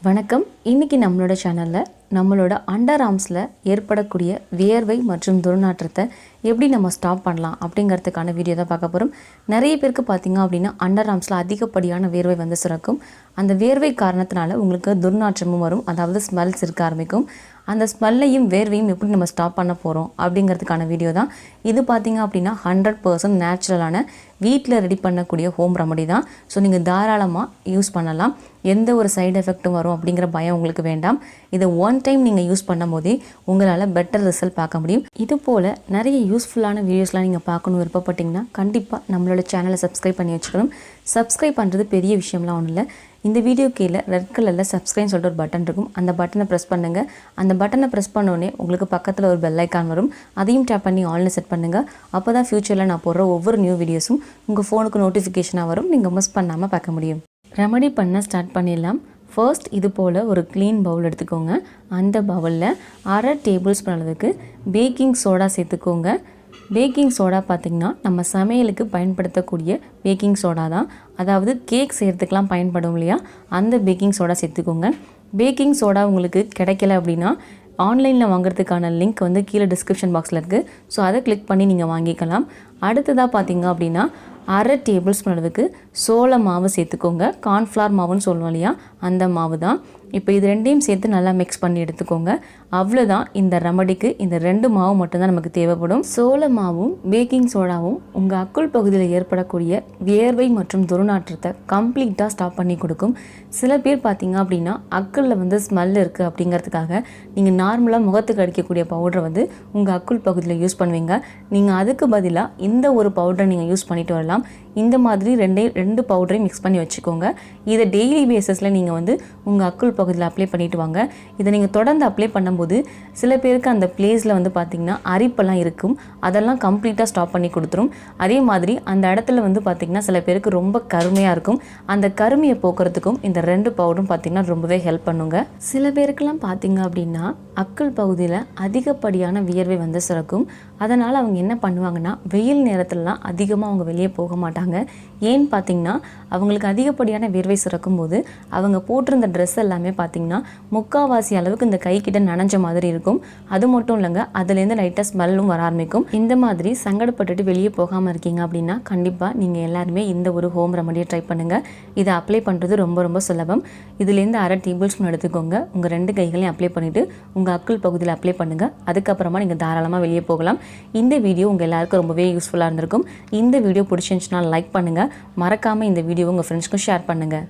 வணக்கம். இன்னைக்கு நம்மளோட சேனல்ல நம்மளோட அண்டர் ஆர்ம்ஸ்ல ஏற்படக்கூடிய வியர்வை மற்றும் துர்நாற்றத்தை எப்படி நம்ம ஸ்டாப் பண்ணலாம் அப்படிங்கிறதுக்கான வீடியோ தான் பார்க்க போகிறோம். நிறைய பேருக்கு பார்த்தீங்க அப்படின்னா அண்டர் ஆர்ம்ஸில் அதிகப்படியான வேர்வை வந்து சுரக்கும். அந்த வேர்வை காரணத்தினால உங்களுக்கு துர்நாற்றமும் வரும், அதாவது ஸ்மெல்ஸ் இருக்க ஆரம்பிக்கும். அந்த ஸ்மெல்லையும் வேர்வையும் எப்படி நம்ம ஸ்டாப் பண்ண போகிறோம் அப்படிங்கிறதுக்கான வீடியோ தான் இது. பார்த்தீங்க அப்படின்னா 100% நேச்சுரலான வீட்டில் ரெடி பண்ணக்கூடிய ஹோம் ரெமடி தான். ஸோ நீங்கள் தாராளமாக யூஸ் பண்ணலாம். எந்த ஒரு சைடு எஃபெக்ட்டும் வரும் அப்படிங்கிற பயம் உங்களுக்கு வேண்டாம். இதை ஒன் டைம் நீங்கள் யூஸ் பண்ணும் போதே உங்களால் பெட்டர் ரிசல்ட் பார்க்க முடியும். இது போல் நிறைய யூஸ்ஃபுல்லான வீடியோஸ்லாம் நீங்கள் பார்க்கணும் விருப்பப்பட்டிங்கன்னா கண்டிப்பாக நம்மளோட சேனலை சப்ஸ்கிரைப் பண்ணி வச்சுக்கணும். சப்ஸ்கிரைப் பண்ணுறது பெரிய விஷயம்லாம் ஒன்றும் இல்லை. இந்த வீடியோ கீழே ரெட் கலரில் சப்ஸ்கிரைப் சொல்லிட்டு ஒரு பட்டன் இருக்கும். அந்த பட்டனை ப்ரெஸ் பண்ணுங்கள். அந்த பட்டனை ப்ரெஸ் பண்ணோடனே உங்களுக்கு பக்கத்தில் ஒரு பெல் ஐக்கான் வரும். அதையும் டேப் பண்ணி ஆன்லைன் செட் பண்ணுங்கள். அப்போ தான் ஃப்யூச்சரில் நான் போடுற ஒவ்வொரு நியூ வீடியோஸும் உங்கள் ஃபோனுக்கு நோட்டிஃபிகேஷனாக வரும். நீங்கள் மிஸ் பண்ணாமல் பார்க்க முடியும். ரெமடி பண்ண ஸ்டார்ட் பண்ணிடலாம். ஃபர்ஸ்ட் இது போல் ஒரு க்ளீன் பவுல் எடுத்துக்கோங்க. அந்த பவுலில் 1/2 டேபிள் ஸ்பூன் அளவுக்கு பேக்கிங் சோடா சேர்த்துக்கோங்க. பேக்கிங் சோடா பார்த்திங்கன்னா நம்ம சமையலுக்கு பயன்படுத்தக்கூடிய பேக்கிங் சோடா தான். அதாவது கேக் செய்கிறதுக்கெலாம் பயன்படும் இல்லையா, அந்த பேக்கிங் சோடா சேர்த்துக்கோங்க. பேக்கிங் சோடா உங்களுக்கு கிடைக்கல அப்படின்னா ஆன்லைனில் வாங்குறதுக்கான லிங்க் வந்து கீழே டிஸ்கிரிப்ஷன் பாக்ஸில் இருக்குது. ஸோ அதை கிளிக் பண்ணி நீங்கள் வாங்கிக்கலாம். அடுத்ததாக பார்த்திங்க அப்படின்னா 1/2 டேபிள் ஸ்பூன் அளவுக்கு சோள மாவு சேர்த்துக்கோங்க. கார்ன்ஃப்ளவர் மாவுன்னு சொல்லுவோம் இல்லையா, அந்த மாவு தான். இப்போ இது ரெண்டையும் சேர்த்து நல்லா மிக்ஸ் பண்ணி எடுத்துக்கோங்க. அவ்வளோதான். இந்த ரெமடிக்கு இந்த 2 மாவு மட்டும்தான் நமக்கு தேவைப்படும். சோள மாவும் பேக்கிங் சோடாவும் உங்கள் அக்குள் பகுதியில் ஏற்படக்கூடிய வியர்வை மற்றும் துர்நாற்றத்தை கம்ப்ளீட்டாக ஸ்டாப் பண்ணி கொடுக்கும். சில பேர் பார்த்தீங்க அப்படின்னா அக்குளில் வந்து ஸ்மெல் இருக்குது அப்படிங்கிறதுக்காக நீங்கள் நார்மலாக முகத்துக்கு அடிக்கக்கூடிய பவுடரை வந்து உங்கள் அக்குள் பகுதியில் யூஸ் பண்ணுவீங்க. நீங்கள் அதுக்கு பதிலாக இந்த ஒரு பவுடரை நீங்கள் யூஸ் பண்ணிட்டு வரலாம். இந்த மாதிரி ரெண்டு பவுடரையும் மிக்ஸ் பண்ணி வச்சுக்கோங்க. இதை டெய்லி பேசிஸில் நீங்கள் வந்து உங்கள் அக்குள் பகுதியில் அப்ளை பண்ணிவிட்டு வாங்க. இதை நீங்கள் தொடர்ந்து அப்ளை பண்ணும்போது சில பேருக்கு அந்த பிளேஸில் வந்து பார்த்திங்கன்னா அரிப்பெல்லாம் இருக்கும், அதெல்லாம் கம்ப்ளீட்டாக ஸ்டாப் பண்ணி கொடுத்துரும். அதே மாதிரி அந்த இடத்துல வந்து பார்த்திங்கன்னா சில பேருக்கு ரொம்ப கருமையாக இருக்கும். அந்த கருமையை போக்குறதுக்கும் இந்த 2 பவுடரும் பார்த்திங்கன்னா ரொம்பவே ஹெல்ப் பண்ணுங்க. சில பேருக்கெல்லாம் பார்த்திங்க அப்படின்னா அக்குள் பகுதியில் அதிகப்படியான வியர்வை வந்து சுரக்கும். அதனால் அவங்க என்ன பண்ணுவாங்கன்னா வெயில் நேரத்திலலாம் அதிகமாக அவங்க வெளியே போக மாட்டாங்க. ஏன்னு பார்த்திங்கன்னா அவங்களுக்கு அதிகப்படியான வியர்வை சுரக்கும் போது அவங்க போட்டிருந்த ட்ரெஸ் எல்லாமே பார்த்திங்கன்னா முக்கால்வாசி அளவுக்கு இந்த கைக்கிட்ட நனைஞ்ச மாதிரி இருக்கும். அது மட்டும் இல்லைங்க, அதுலேருந்து லைட்டாக ஸ்மெல்லும் வர ஆரம்பிக்கும். இந்த மாதிரி சங்கடப்பட்டுட்டு வெளியே போகாமல் இருக்கீங்க அப்படின்னா கண்டிப்பாக நீங்கள் எல்லாருமே இந்த ஒரு ஹோம் ரெமடியை ட்ரை பண்ணுங்கள். இதை அப்ளை பண்ணுறது ரொம்ப ரொம்ப சுலபம். இதுலேருந்து 1/2 டேபிள் ஸ்பூன் எடுத்துக்கோங்க. உங்கள் 2 கைகளையும் அப்ளை பண்ணிவிட்டு உங்கள் அக்குள் பகுதியில் அப்ளை பண்ணுங்கள். அதுக்கப்புறமா நீங்கள் தாராளமாக வெளியே போகலாம். இந்த வீடியோ உங்கள் எல்லாருக்கும் ரொம்பவே யூஸ்ஃபுல்லாக இருந்திருக்கும். இந்த வீடியோ பிடிச்சிருந்துச்சுன்னா லைக் பண்ணுங்கள். மறக்காமல் இந்த வீடியோ உங்கள் ஃப்ரெண்ட்ஸ்க்கும் ஷேர் பண்ணுங்கள்.